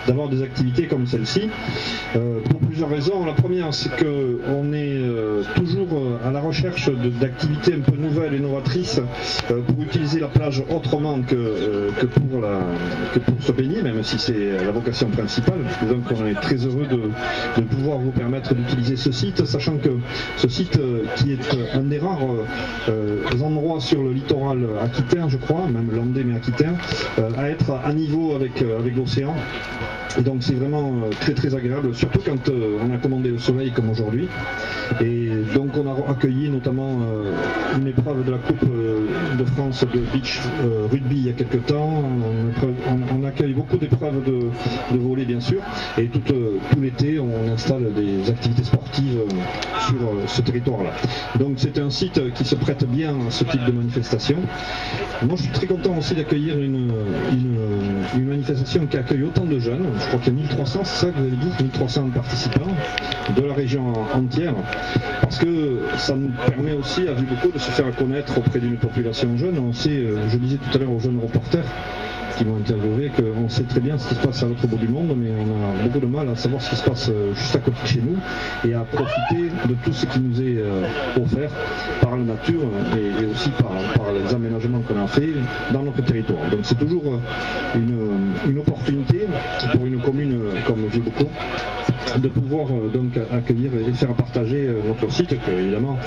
d'avoir des activités comme celle-ci, pour plusieurs raisons. La première, c'est qu'on est toujours à la recherche d'activités un peu nouvelles et novatrices pour utiliser la plage autrement que pour se baigner, même si c'est la vocation principale. Donc on est très heureux de pouvoir vous permettre d'utiliser ce site, sachant que ce site qui est un des rares endroits sur le littoral aquitain, je crois, même landais mais aquitain, à être à niveau avec l'océan. Et donc c'est vraiment très très agréable, surtout quand on a commandé le soleil comme aujourd'hui. Et donc on a accueilli notamment une épreuve de la Coupe de France de beach rugby il y a quelques temps. On accueille beaucoup d'épreuves de volley bien sûr. Et tout l'été on installe des activités sportives sur ce territoire-là. Donc c'est un site qui se prête bien à ce type de manifestation. Moi je suis très content aussi d'accueillir une manifestation qui accueille autant de jeunes. Je crois qu'il y a 1300, c'est ça que vous avez dit, 1300 participants de la région entière, parce que ça nous permet aussi à Vieux-Bocaux de se faire connaître auprès d'une population jeune. On sait, je disais tout à l'heure aux jeunes reporters qui m'ont interviewé qu'on sait très bien ce qui se passe à l'autre bout du monde, mais on a beaucoup de mal à savoir ce qui se passe juste à côté de chez nous et à profiter de tout ce qui nous est offert par la nature et aussi par les aménagements qu'on a fait dans notre territoire. Donc c'est toujours une opportunité pour une commune comme Vieux-Bocaux de pouvoir donc accueillir et faire partager notre site, que évidemment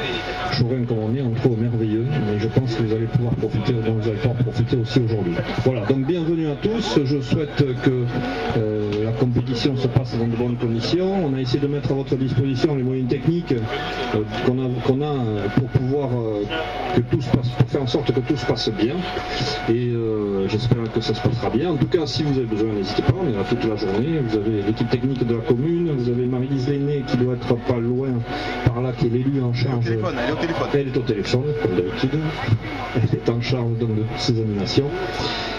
Chaurin comme on est, on trouve merveilleux, mais je pense que vous allez pouvoir profiter, dont vous allez pouvoir profiter aussi aujourd'hui. Voilà, donc bienvenue à tous, je souhaite que la compétition se passe dans de bonnes conditions. On a essayé de mettre à votre disposition les moyens techniques qu'on a pour pouvoir que tout se passe, pour faire en sorte que tout se passe bien, et j'espère que ça se passera bien. En tout cas, si vous avez besoin, n'hésitez pas, on est là toute la journée. Vous avez l'équipe technique de la commune, vous avez Marie-Lise Lenné qui doit être pas loin par là, qui est l'élu en charge. Elle est au téléphone, comme d'habitude. Elle est en charge donc de toutes ces animations.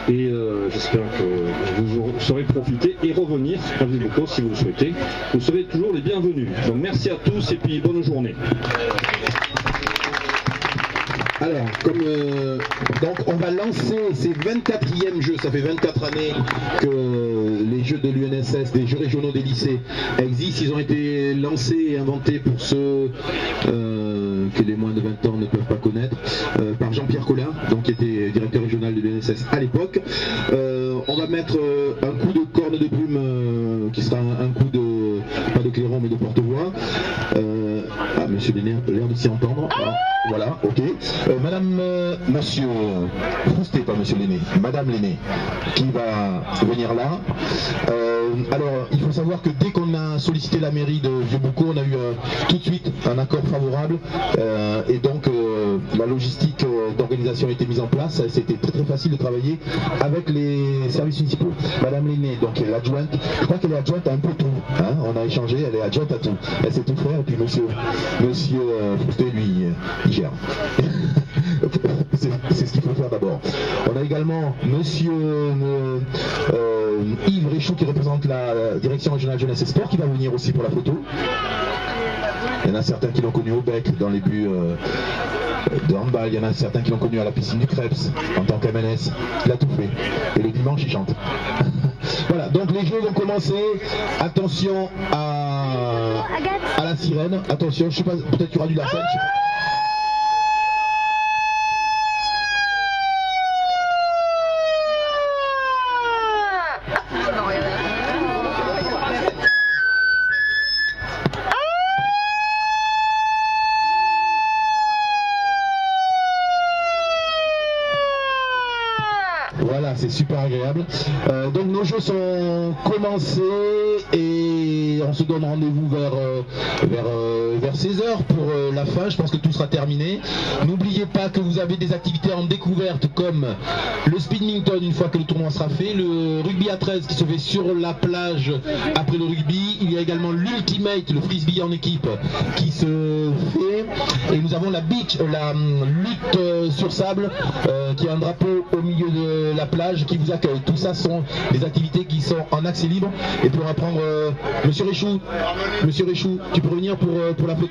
Et j'espère que vous saurez profiter et revenir à Vieux-Bocaux si vous le souhaitez. Vous serez toujours les bienvenus. Donc merci à tous et puis bonne journée. Alors, donc on va lancer ces 24e jeux, ça fait 24 années que les jeux de l'UNSS, des jeux régionaux des lycées existent. Ils ont été lancés et inventés pour ceux que les moins de 20 ans ne peuvent pas connaître, par Jean-Pierre Collin, donc, qui était directeur régional de l'UNSS à l'époque. On va mettre un coup de corne de plume qui sera un coup de, pas de clairon mais de porte-voix. Monsieur Lenné a l'air de s'y entendre. Voilà, ok. Monsieur Frousté, pas Monsieur Lenné, Madame Lenné, qui va venir là. Alors, il faut savoir que dès qu'on a sollicité la mairie de Vieux-Bocaux, on a eu tout de suite un accord favorable, et donc la logistique d'organisation a été mise en place. C'était très très facile de travailler avec les services municipaux. Madame Lenné, donc elle est adjointe, je crois qu'elle est adjointe à un peu tout, hein, on a échangé, elle est adjointe à tout, elle sait tout faire, et puis monsieur Frousté, lui, il gère. C'est ce qu'il faut faire d'abord. On a également monsieur Yves Réchou qui représente la direction régionale jeunesse et sport, qui va venir aussi pour la photo. Il y en a certains qui l'ont connu au bec dans les buts de handball, il y en a certains qui l'ont connu à la piscine du Krebs en tant qu'MNS. Il a tout fait. Et le dimanche il chante. Voilà, donc les jeux vont commencer. Attention à la sirène. Attention, je sais pas, peut-être qu'il y aura du larcène. Voilà, c'est super agréable. Donc nos jeux sont commencés et on se donne rendez-vous vers 16h pour la fin. Je pense que tout sera terminé. N'oubliez pas que vous avez des activités en découverte comme le speedminton une fois que le tournoi sera fait, le rugby à 13 qui se fait sur la plage après le rugby. Il y a également l'ultimate, le frisbee en équipe qui se fait. Et nous avons la lutte sur sable qui est un drapeau au milieu de la plage qui vous accueille. Tout ça sont des activités qui sont en accès libre. Et puis on va prendre Monsieur Réchou, tu peux revenir pour la photo.